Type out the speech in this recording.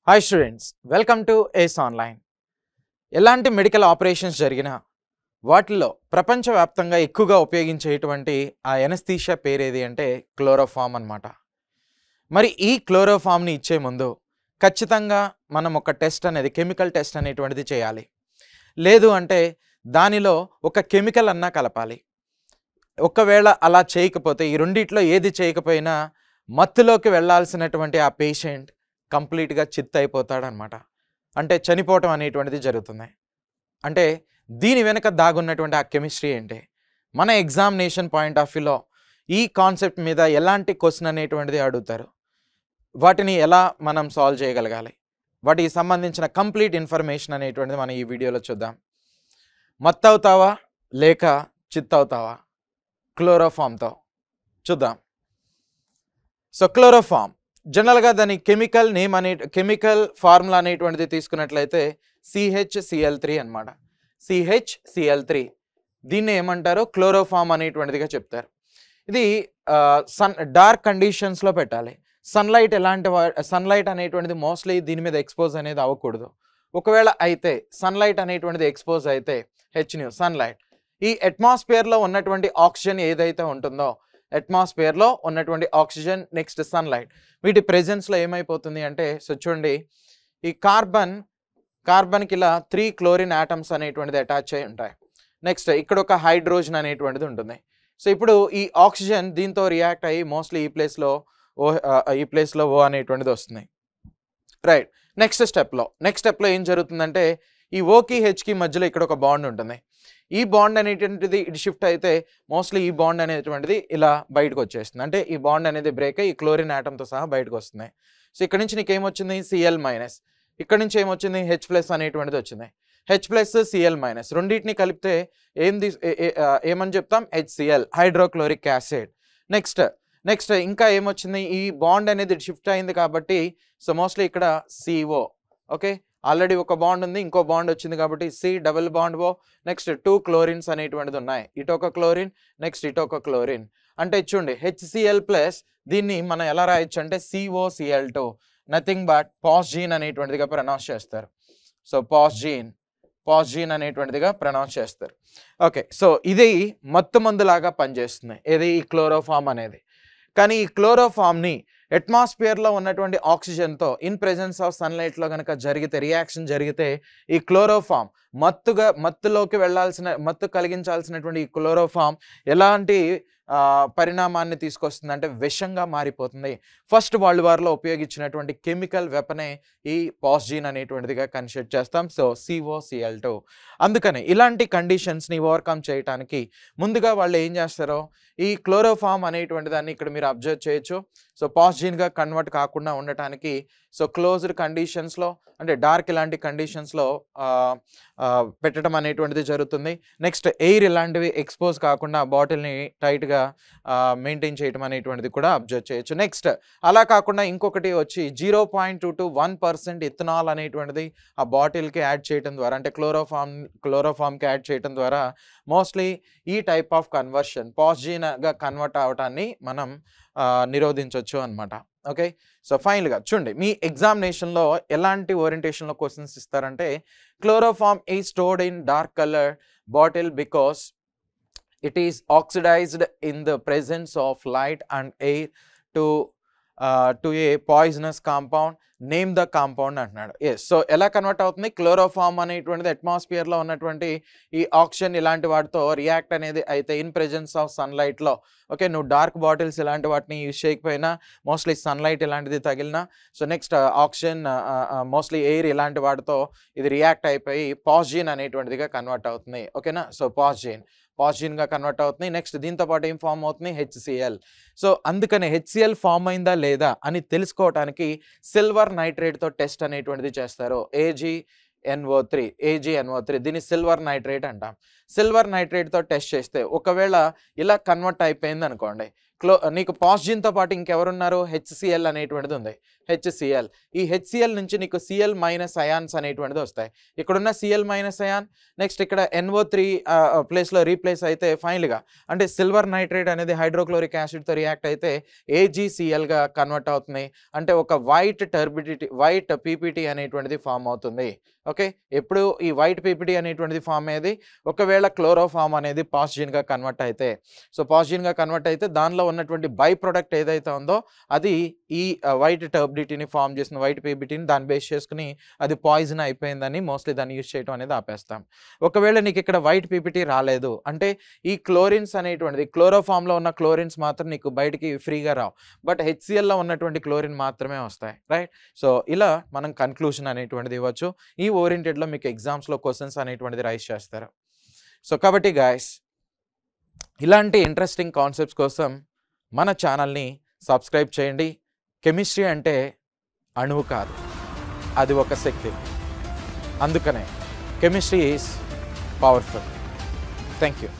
Hi students, welcome to Ace Online. ఎలాంటి medical operations జరిగినా వాటిల్లో ప్రపంచవ్యాప్తంగా ఎక్కువగా ఉపయోగించేటువంటి ఆ ఎనస్థీషియా పేరేది అంటే క్లోరోఫామ్ అన్నమాట. మరి ఈ క్లోరోఫామ్ని ఇచ్చే ముందు ఖచ్చితంగా మనం ఒక టెస్ట్ అనేది కెమికల్ టెస్ట్ అనేటువంటిది చేయాలి. లేదు అంటే దానిలో ఒక కెమికల్ అన్నా కలపాలి. ఒకవేళ అలా చేయకపోతే ఈ రెండిట్లో ఏది చేయకపోయినా మత్తులోకి వెళ్ళాల్సినటువంటి ఆ పేషెంట్ కంప్లీట్గా చిత్తయిపోతాడనమాట. అంటే చనిపోవటం అనేటువంటిది జరుగుతుంది. అంటే దీని వెనక దాగున్నటువంటి ఆ కెమిస్ట్రీ ఏంటి? మన ఎగ్జామినేషన్ పాయింట్ ఆఫ్ వ్యూలో ఈ కాన్సెప్ట్ మీద ఎలాంటి క్వశ్చన్ అనేటువంటిది అడుగుతారు, వాటిని ఎలా మనం సాల్వ్ చేయగలగాలి, వాటికి సంబంధించిన కంప్లీట్ ఇన్ఫర్మేషన్ అనేటువంటిది మనం ఈ వీడియోలో చూద్దాం. మత్తవుతావా లేక చిత్తవుతావా క్లోరోఫామ్తో చూద్దాం. సో క్లోరోఫామ్ జనరల్గా దాని కెమికల్ నేమ్ కెమికల్ ఫార్ములా అనేటువంటిది తీసుకున్నట్లయితే CHCl3 అనమాట. CHCl3 దీన్ని ఏమంటారు? క్లోరోఫామ్ అనేటువంటిదిగా చెప్తారు. ఇది డార్క్ కండిషన్స్లో పెట్టాలి. సన్లైట్ అనేటువంటిది మోస్ట్లీ దీని మీద ఎక్స్పోజ్ అనేది అవ్వకూడదు. ఒకవేళ అయితే సన్లైట్ అనేటువంటిది ఎక్స్పోజ్ అయితే హెచ్న్యూ సన్లైట్, ఈ అట్మాస్ఫియర్లో ఉన్నటువంటి ఆక్సిజన్ ఏదైతే ఉంటుందో అట్మాస్ఫియర్లో ఉన్నటువంటి ఆక్సిజన్ నెక్స్ట్ సన్లైట్ వీటి ప్రెజెన్స్లో ఏమైపోతుంది అంటే, సో చూడండి, ఈ కార్బన్కి ఇలా 3 క్లోరిన్ ఆటమ్స్ అనేటువంటిది అటాచ్ అయి ఉంటాయి. నెక్స్ట్ ఇక్కడ ఒక హైడ్రోజన్ అనేటువంటిది ఉంటుంది. సో ఇప్పుడు ఈ ఆక్సిజన్ దీంతో రియాక్ట్ అయ్యి మోస్ట్లీ ఈ ప్లేస్లో ఓ అనేటువంటిది వస్తుంది. రైట్. నెక్స్ట్ స్టెప్లో ఏం జరుగుతుందంటే, ఈ ఓకి హెచ్కి మధ్యలో ఇక్కడ ఒక బాండ్ ఉంటుంది. ఈ బాండ్ అనేటువంటిది ఇటు షిఫ్ట్ అయితే మోస్ట్లీ ఈ బాండ్ అనేటువంటిది ఇలా బయటకు వచ్చేస్తుంది. అంటే ఈ బాండ్ అనేది బ్రేక్ అయ్యి ఈ క్లోరిన్ ఆటంతో సహా బయటకు వస్తుంది. సో ఇక్కడ నుంచి నీకు ఏమొచ్చింది? Cl-, ఇక్కడ నుంచి ఏమొచ్చింది? H+ అనేటువంటిది వచ్చింది. H+Cl-, రెండింటిని కలిపితే ఏమని చెప్తాం? HCl, hydrochloric acid. నెక్స్ట్ ఇంకా ఏమొచ్చింది? ఈ బాండ్ అనేది షిఫ్ట్ అయింది కాబట్టి సో మోస్ట్లీ ఇక్కడ CO. ఓకే, ఆల్రెడీ ఒక బాండ్ ఉంది, ఇంకో బాండ్ వచ్చింది కాబట్టి C double bond O. Next 2 chlorines అనేటువంటిది ఉన్నాయి. ఇటొక క్లోరిన్, నెక్స్ట్ ఇటొక క్లోరిన్. అంటే చూడండి HCl+ దీన్ని మనం ఎలా రాయొచ్చు అంటే COCl2, నథింగ్ బట్ పాస్జీన్ అనేటువంటిదిగా ప్రొనౌన్స్ చేస్తారు. సో పాస్జీన్ అనేటువంటిదిగా ప్రొనౌన్స్ చేస్తారు. ఓకే, సో ఇది మత్తు మందులాగా పనిచేస్తుంది ఏది? ఈ క్లోరోఫామ్ అనేది. కానీ ఈ క్లోరోఫామ్ని అట్మాస్ఫియర్లో ఉన్నటువంటి ఆక్సిజన్తో ఇన్ ప్రెజెన్స్ ఆఫ్ సన్లైట్లో కనుక రియాక్షన్ జరిగితే ఈ క్లోరోఫామ్ మత్తు కలిగించాల్సినటువంటి ఈ క్లోరోఫామ్ ఎలాంటి పరిణామాన్ని తీసుకొస్తుందంటే విషంగా మారిపోతుంది. ఫస్ట్ వరల్డ్ వార్లో ఉపయోగించినటువంటి కెమికల్ వెపనే ఈ పాస్జీన్ అనేటువంటిదిగా కన్సిడర్ చేస్తాం. So COCl2. అందుకని ఇలాంటి కండిషన్స్ని ఓవర్కమ్ చేయడానికి ముందుగా వాళ్ళు ఏం చేస్తారో, ఈ క్లోరోఫామ్ అనేటువంటి దాన్ని ఇక్కడ మీరు అబ్జర్వ్ చేయొచ్చు. సో పాస్జీన్గా కన్వర్ట్ కాకుండా ఉండటానికి సో క్లోజ్డ్ కండిషన్స్లో అంటే డార్క్ ఇలాంటి కండిషన్స్లో పెట్టడం అనేటువంటిది జరుగుతుంది. నెక్స్ట్ ఎయిర్ ఇలాంటివి ఎక్స్పోజ్ కాకుండా బాటిల్ని టైట్గా మెయింటైన్ చేయడం అనేటువంటిది కూడా అబ్జర్వ్ చేయొచ్చు. నెక్స్ట్ అలా కాకుండా ఇంకొకటి వచ్చి 0.2 to 1% ఇథనాల్ అనేటువంటిది ఆ బాటిల్కి యాడ్ చేయడం ద్వారా, అంటే క్లోరోఫామ్కి యాడ్ చేయడం ద్వారా మోస్ట్లీ ఈ టైప్ ఆఫ్ కన్వర్షన్ పాస్జీన్గా కన్వర్ట్ అవటాన్ని మనం నిరోధించవచ్చు అనమాట. ఓకే, సో ఫైనల్గా చూడండి, మీ ఎగ్జామినేషన్లో ఎలాంటి ఓరియంటేషన్లో క్వశ్చన్స్ ఇస్తారంటే, chloroform is stored in dark colour bottle because it is oxidised in the presence of light and air to a poisonous compound, name the compound అంటున్నాడు. సో ఎలా కన్వర్ట్ అవుతుంది? క్లోరోఫామ్ అనేటువంటిది అట్మాస్ఫియర్లో ఉన్నటువంటి ఈ ఆక్సిజన్ ఇలాంటి వాటితో రియాక్ట్ అనేది అయితే ఇన్ ప్రెజెన్స్ ఆఫ్ సన్లైట్లో, ఓకే, నువ్వు డార్క్ బాటిల్స్ ఇలాంటి వాటిని యూజ్ చేయకపోయినా మోస్ట్లీ సన్లైట్ ఇలాంటిది తగిలినా, so next oxygen mostly air ఇలాంటి వాటితో ఇది రియాక్ట్ అయిపోయి పాస్జీన్ అనేటువంటిదిగా కన్వర్ట్ అవుతుంది. ఓకేనా? సో పాస్జీన్గా కన్వర్ట్ అవుతుంది. నెక్స్ట్ దీంతో పాటు ఏం ఫామ్ అవుతుంది? HCl. సో అందుకని HCl ఫామ్ అయిందా లేదా అని తెలుసుకోవడానికి సిల్వర్ నైట్రేట్తో టెస్ట్ అనేటువంటిది చేస్తారు. AgNO3 దీన్ని సిల్వర్ నైట్రేట్ అంటాం. సిల్వర్ నైట్రేట్తో టెస్ట్ చేస్తే ఒకవేళ ఇలా కన్వర్ట్ అయిపోయింది అనుకోండి, నీకు పాజిటివ్తో పాటు ఇంకెవరున్నారు, HCl అనేటువంటిది ఉంది, HCl. ఈ HCl నుంచి నీకు Cl- అయాన్స్ అనేటువంటిది వస్తాయి. ఇక్కడున్న Cl- అయాన్ నెక్స్ట్ ఇక్కడ NO3 ప్లేస్లో రీప్లేస్ అయితే ఫైనల్గా అంటే సిల్వర్ నైట్రేట్ అనేది హైడ్రోక్లోరిక్ యాసిడ్తో రియాక్ట్ అయితే AgClగా కన్వర్ట్ అవుతుంది. అంటే ఒక వైట్ PPT అనేటువంటిది ఫామ్ అవుతుంది. ఓకే, ఎప్పుడు ఈ వైట్ PPT అనేటువంటిది ఫామ్ అయ్యేది ఒకవేళ క్లోరోఫామ్ అనేది పాజిటివ్గా కన్వర్ట్ అయితే. సో పాజిటివ్గా కన్వర్ట్ అయితే దానిలో ఉన్నటువంటి బై ప్రొడక్ట్ ఏదైతే ఉందో అది ఈ వైట్ టర్బిడిటీని ఫామ్ చేసిన వైట్ PPTని దాన్ని బేస్ చేసుకుని అది పాయిజన్ అయిపోయిందని మోస్ట్లీ దాన్ని యూజ్ చేయడం అనేది ఆపేస్తాం. ఒకవేళ నీకు ఇక్కడ వైట్ PPT రాలేదు అంటే ఈ క్లోరిన్స్ అనేటువంటిది క్లోరోఫామ్లో ఉన్న క్లోరిన్స్ మాత్రం నీకు బయటికి ఫ్రీగా రావు, బట్ HClలో ఉన్నటువంటి క్లోరిన్ మాత్రమే వస్తాయి, రైట్. సో ఇలా మనం కన్క్లూషన్ అనేటువంటిది ఇవ్వచ్చు. ఈ ఓరియంటెడ్లో మీకు ఎగ్జామ్స్లో క్వశ్చన్స్ అనేటువంటిది రైజ్ చేస్తారు. సో కాబట్టి గాయస్, ఇలాంటి ఇంట్రెస్టింగ్ కాన్సెప్ట్స్ కోసం మన ఛానల్ని సబ్స్క్రైబ్ చేయండి. కెమిస్ట్రీ అంటే అణువు కాదు, అది ఒక శక్తి. అందుకనే chemistry is powerful. Thank you.